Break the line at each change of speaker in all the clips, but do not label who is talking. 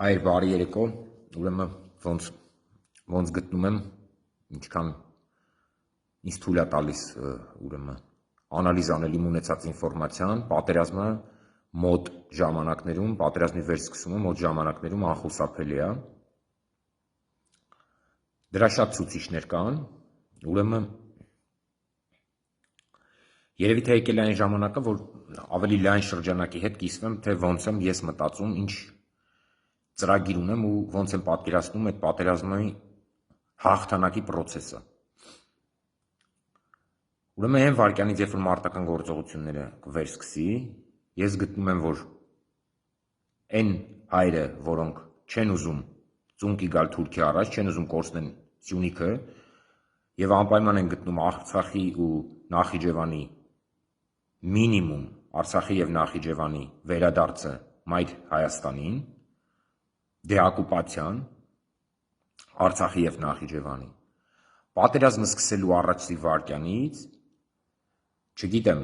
Հայր բարի երեկո, ուրեմն ոնց գտնում եմ, ինչքան ինձ թույլ է տալիս ուրեմն անալիզ անել իմ ունեցած ինֆորմացիան, պատերազմը մոտ ժամանակներում, պատերազմի վերսկսումը մոտ ժամանակներում անխուսափելի է։ Դրա շատ ցուցիչներ կան, ուրեմն երևի թե եկել է այն ժամանակը, որ ավելի լայն շրջանակի հետ կիսվեմ, թե ոնց եմ ես մտածում, ինչ ծրագիր ունեմ ու ոնց եմ պատկերացնում այդ պատերազմի հաղթանակի process-ը։ Ուրեմն այն վարքյանից, երբ որ մարտական գործողությունները կվերսկսի, ես գտնում եմ, որ այն հայերը, որոնք չեն ուզում ծունկի գալ Թուրքիա առաջ, չեն ուզում կորցնեն Սյունիքը եւ անպայման են գտնում Արցախի ու Նախիջևանի մինիմում Արցախի եւ Նախիջևանի վերադարձը մայր Հայաստանին, դեօկուպացիան Արցախի եւ Նախիջևանի, պատերազմը սկսելու առաջի վարքյանից, չգիտեմ,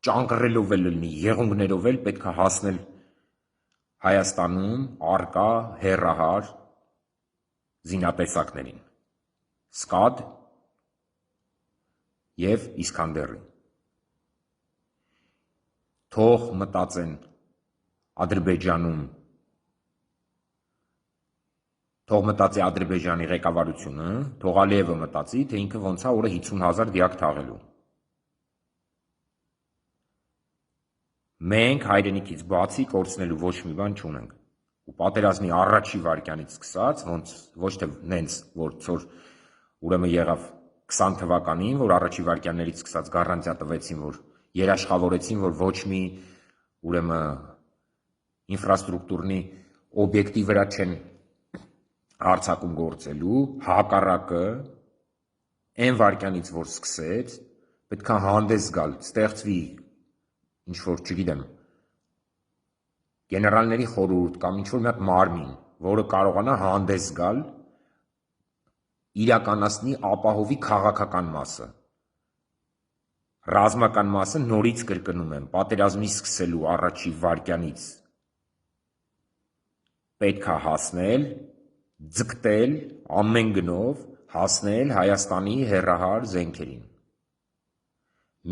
ճանկռելով էլ լինի, եղունգներով էլ պետք է հասնել Հայաստանում արկա հեռահար զինատեսակներին, Սկադ եւ Իսկանդերին։ Թող մտածեն Ադրբեջանում, թող մտածի Ադրբեջանի ղեկավարությունը, թող Ալիևը մտածի, թե ինքը ոնց է օրը 50,000 դիակ թաղելու։ Մենք հայրենիքից բացի կորցնելու ոչ մի բան չունենք։ Ու պատերազմի առաջի վարքյանից սկսած, ոնց ոչ թե նենց, որ ծոր ուրեմն եղավ 20 թվականին, որ առաջի վարքյաններից սկսած գառանտիա տվեցին, որ երաշխավորեցին, որ ոչ մի ուրեմն ինֆրաստրուկտուրնի օբյեկտի վրա չեն հարձակում գործելու, հակառակը այն վարքյանից, որ սկսեց, պետք է հանդես գալ, ստեղծվի ինչ որ, չգիտեմ, գեներալների խորհուրդ կամ ինչ որ մի հատ մարմին, որը կարողանա հանդես գալ, իրականացնի ապահովի քաղաքական մասը։ Ռազմական մասը նորից կրկնում եմ, պատերազմի սկսելու առաջի վարքյանից պետք է հասնել, ձգտել ամեն գնով հասնել Հայաստանի հեռահար զենքերին։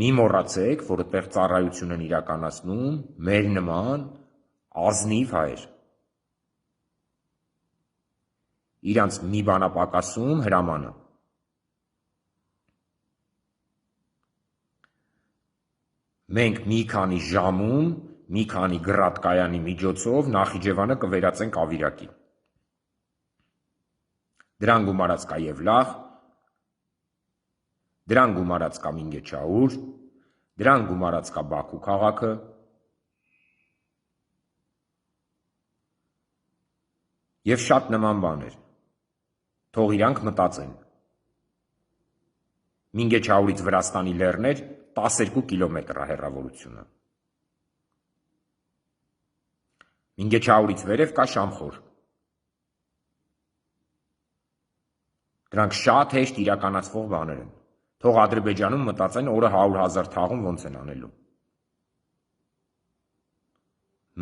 Մի մոռացեք, որ այդտեղ ծառայություն են իրականացնում մեր նման ազնիվ հայեր։ Իրանց մի բան է պակասում հրամանը։ Մենք մի քանի ժամում, մի քանի գրատկայանի միջոցով Նախիջևանը կվերածենք ավիրակի։ Դրան գումարած կա Եվլախ, դրան գումարած կա Մինգեչաուր, դրան գումարած կա Բաքու քաղաքը, եւ շատ նման բաներ։ Թող իրանք մտածեն։ Մինգեչաուրից Վրաստանի լեռներ 12 կիլոմետր է հեռավորությունը։ Մինգեչաուրից վերև կա Շամխոր։ Դրանք շատ հեշտ իրականացվող բաներ են։ Թող Ադրբեջանում մտածեն օրը 100,000 թաղում ոնց են անելու։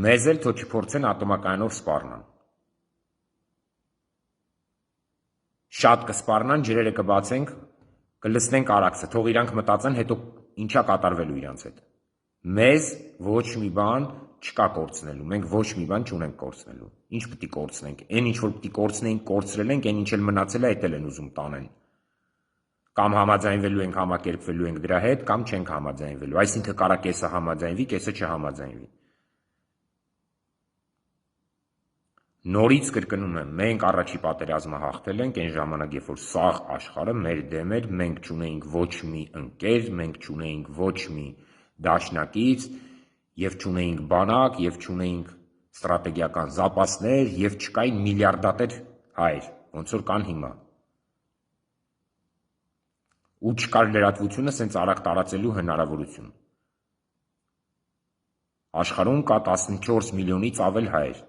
Մեզ էլ թող չփորձեն ատոմակայանով սպառնան։ Շատ կսպառնան, ջրերը կբացենք, կլցնենք Արաքսը, թող իրանք մտածեն, հետո ինչա կատարվելու իրանց հետ։ Մեզ ոչ մի բան չկա կորցնելու, մենք ոչ մի բան չունենք կորցնելու։ Ինչ պետք է կորցնենք։ Այն ինչ որ պետք է կորցնենք, կորցրել ենք, այն ինչ էլ մնացել է, դա էլ են ուզում տանեն։ Կամ համաձայնվելու ենք, համակերպվելու ենք դրա հետ, կամ չենք համաձայնվելու։ Այսինքն կարա կեսը համաձայնվի, կեսը չհամաձայնվի։ Նորից կրկնում եմ, մենք առաջի պատերազմը հաղթել ենք այն ժամանակ, երբ որ սաղ աշխարհը մեր դեմ էր, մենք չունեինք ոչ մի ընկեր, մենք չունեինք ոչ մի դաշնակից, եւ չունեինք բանակ, եւ չունեինք ստրատեգիական զապասներ, եւ չկային միլիարդատեր հայեր, ոնց որ կան հիմա։ Ու չկար լրատվությունը սենց արագ տարածելու հնարավորություն։ Աշխարհում կա 14 միլիոնից ավել հայեր։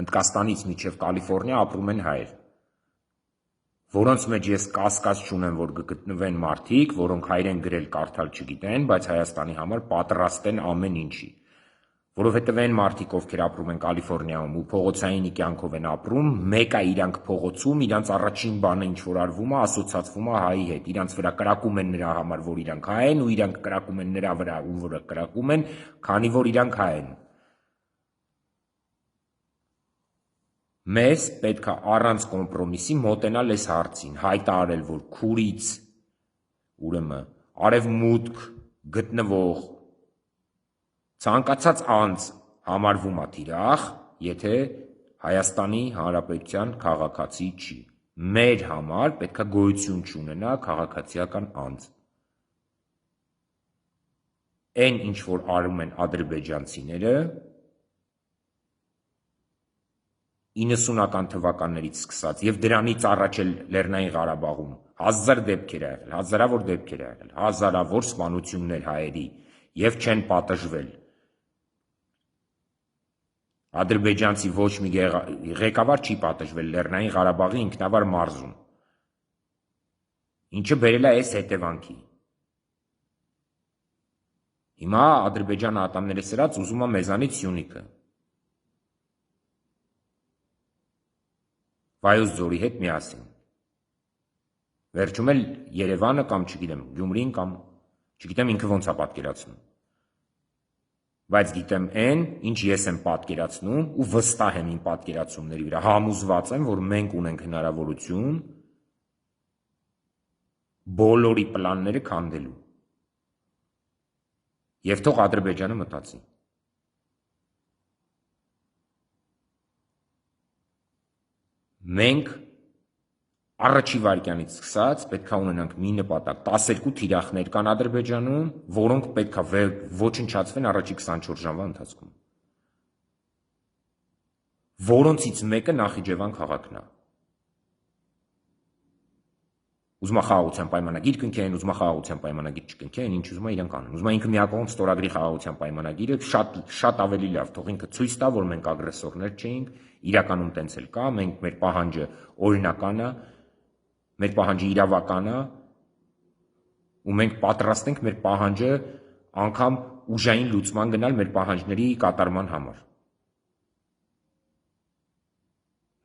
Հնդկաստանից մինչև Կալիֆոռնիա ապրում են հայեր, որոնց մեջ ես կասկած չունեմ, որ կգտնվեն մարդիկ, որոնք հայերեն գրել կարդալ չգիտեն, բայց Հայաստանի համար պատրաստ են ամեն ինչի։ Որովհետև այն մարդիկ, ովքեր ապրում են Կալիֆոռնիայում ու փողոցային կյանքով են ապրում, մեկը իրանք փողոցում, իրանց առաջին բանը ինչ որ արվում է, ասոցացվում է հայի հետ, իրանց վրա կրակում են նրա համար, որ իրանք հայ են, ու իրանք կրակում են նրա վրա, ում որը կրակում են, քանի որ իրանք հայ են։ Մեզ պետք է առանց կոմպրոմիսի մոտենալ այս հարցին, հայտարարել, որ քուրից, ուրեմն արևմուտք գտնվող ցանկացած անձ համարվում է թիրախ, եթե Հայաստանի Հանրապետության քաղաքացի չի։ Մեր համար պետք է գոյություն չունենա քաղաքացիական անձ։ Այն ինչ որ արում են ադրբեջանցիները 90-ական թվականներից սկսած եւ դրանից առաջ էլ Լեռնային Ղարաբաղում հազար դեպքեր ա եղել, հազարավոր դեպքեր ա եղել, հազարավոր սպանություններ հայերի եւ չեն պատժվել։ Ադրբեջանցի ոչ մի ղեկավար չի պատժվել Լեռնային Ղարաբաղի ինքնավար մարզում, ինչը բերել է այս հետևանքի։ Հիմա Ադրբեջանը ատամները սրած ուզում է մեզանից Սյունիքը։ Վայոց ձորի հետ միասին։ Վերջում էլ Երևանը կամ չգիտեմ Գյումրին կամ չգիտեմ ինքը ոնց է պատկերացնում։ Բայց գիտեմ այն, ինչ ես եմ պատկերացնում ու վստահ եմ իմ պատկերացումների վրա, համոզված եմ, որ մենք ունենք հնարավորություն բոլորի պլանները քանդելու։ Եվ թող Ադրբեջանը մտածի։ Մենք առաջի վայրկյանից սկսած պետք է ունենանք մի նպատակ, 12 թիրախներ կան Ադրբեջանում, որոնք պետք է ոչնչացվեն առաջի 24 ժամվա ընթացքում, որոնցից մեկը Նախիջևան քաղաքն է։ Ուզում է խաղաղության պայմանագիր կնքեն, ուզում է խաղաղության պայմանագիր չկնքեն, ինչ ուզում է իրանք անեն։ Ուզում է ինքը միակողմ ստորագրի խաղաղության պայմանագիրը, շատ ավելի լավ, թող ինքը ցույց տա, որ մենք ագրեսորներ չէինք, իրականում տենց էլ կա, մենք մեր պահանջը օրինական է, մեր պահանջը իրավական է, ու մենք պատրաստ ենք մեր պահանջը անգամ ուժային լուծման գնալ մեր պահանջների կատարման համար։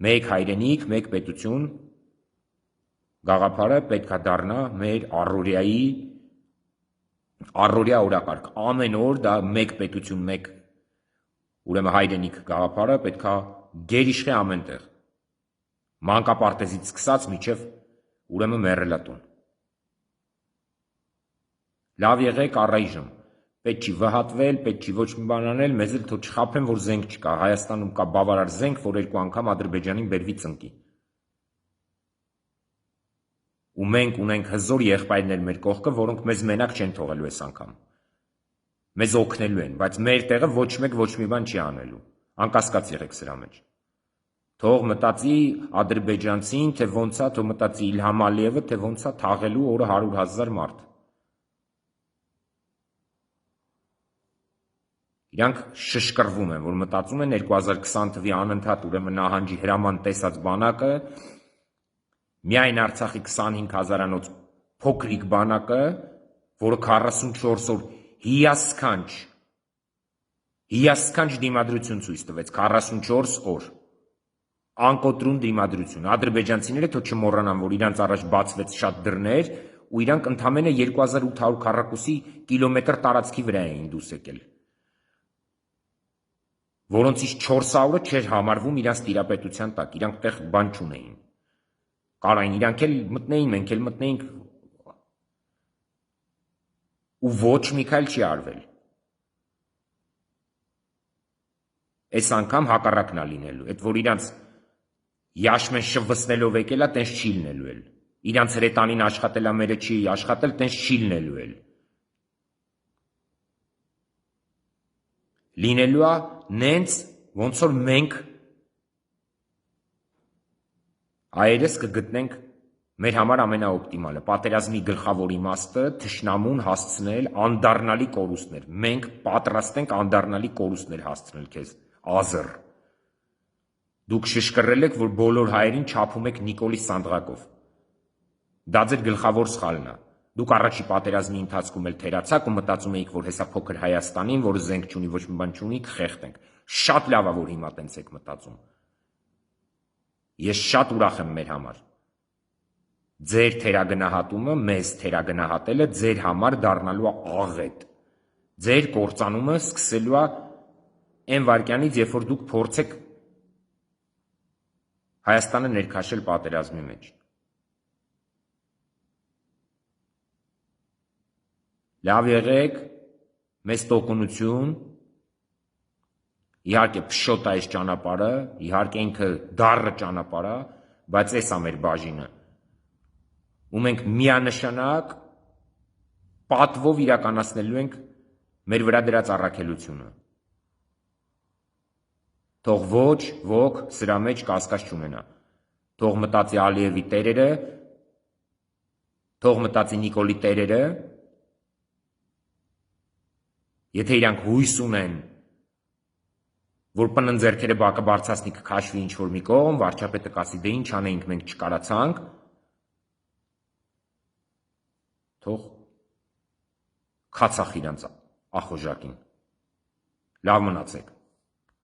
Մեկ հայրենիք, մեկ պետություն գաղափարը պետք է դառնա մեր առօրյա օրակարգ։ Ամեն օր դա մեկ պետություն, մեկ ուրեմն հայրենիք գաղափարը պետք է գերիշխի ամենտեղ։ Մանկապարտեզից սկսած մինչև ուրեմն մեռելատուն։ Լավ եղեք առայժմ։ Պետք չի վհատվել, պետք չի ոչ մի բան անել, մեզ էլ թող չխաբեն, որ զենք չկա։ Հայաստանում կա բավարար զենք, որ երկու անգամ Ադրբեջանին բերվի ծնկի։ Ու մենք ունենք հզոր եղբայրներ մեր կողքը, որոնք մեզ մենակ չեն թողելու այս անգամ։ Մեզ օգնելու են, բայց մեր տեղը ոչ մեկ ոչ մի բան չի անելու։ Անկասկած եղեք սրա մեջ։ Թող մտածի ադրբեջանցին, թե ոնց է, թող մտածի Իլհամ Ալիևը, թե ոնց է թաղելու օրը 100,000 մարդ։ Իրանք շշկռվում են, որ մտածում են 2020 թվականի անընդհատ ուրեմն նահանջի հրաման տեսած բանակը, միայն Արցախի 25,000-անոց փոքրիկ բանակը, որը 44 օր հիասքանչ դիմադրություն ցույց տվեց, 44 օր, անկոտրուն դիմադրություն, ադրբեջանցիները թող չմոռանան, որ իրանց առաջ բացվեց շատ դռներ, ու իրանք ընդամենը 2800 քառակուսի կիլոմետր տարածքի վրա էին դուրս եկել, որոնցից 400-ը չէր համարվում իրանց տիրապետության տակ, իրանք տեղ բան չունեին։ Կարային իրանք էլ մտնեին, մենք էլ մտնեինք, ու ոչ մի քայլ չի արվել։ Այս անգամ հակառակն է լինելու, այդ որ իրանց Յաշմեն շվվցնելով եկել է, տենց չի լինելու էլ։ Իրանց հրետանին աշխատելա, մերը չի աշխատել, տենց չի լինելու էլ։ Լինելու է նենց, ոնց որ մենք հայերս կգտնենք մեր համար ամենաօպտիմալը, պատերազմի գլխավոր իմաստը թշնամուն հասցնել անդառնալի կորուստներ։ Մենք պատրաստ ենք անդառնալի կորուստներ հասցնել քեզ, ազր։ Դուք շշկռել եք, որ բոլոր հայերին չափում եք Նիկոլի Սանդղակով։ Դա ձեր գլխավոր սխալն է։ Դուք առաջի պատերազմի ընթացքում էլ թերացաք ու մտածում էիք, որ հեսա փոքր Հայաստանին, որը զենք չունի, ոչ մի բան չունի, կխեղդենք։ Շատ լավ է, որ հիմա տենց եք մտածում։ Ես շատ ուրախ եմ մեր համար։ Ձեր թերագնահատումը, մեզ թերագնահատելը ձեր համար դառնալու է աղետ։ Ձեր կործանումը սկսելու է այն վայրկյանից, երբ որ դուք փորձեք Հայաստանը ներքաշել պատերազմի մեջ։ Լավ եղեք, մեծ տոկունություն, իհարկե փշոտ է այս ճանապարհը, իհարկե ինքը դառը ճանապարհ է, բայց այս է մեր բաժինը։ Ու մենք միանշանակ պատվով իրականացնելու ենք մեր վրա դրած առաքելությունը։ Թող ոչ ոք սրա մեջ կասկած չունենա։ Թող մտածի Ալիևի տերերը, թող մտածի Նիկոլի տերերը, եթե իրանք հույս ունեն, որ պննձեռքերը բակը բարձրացնի կքաշվի ինչ-որ մի կողմ, վարչապետը կասի դե ինչ անեինք, մենք չկարացանք, թող քացախ իրանց ախոժակին։ Լավ մնացեք։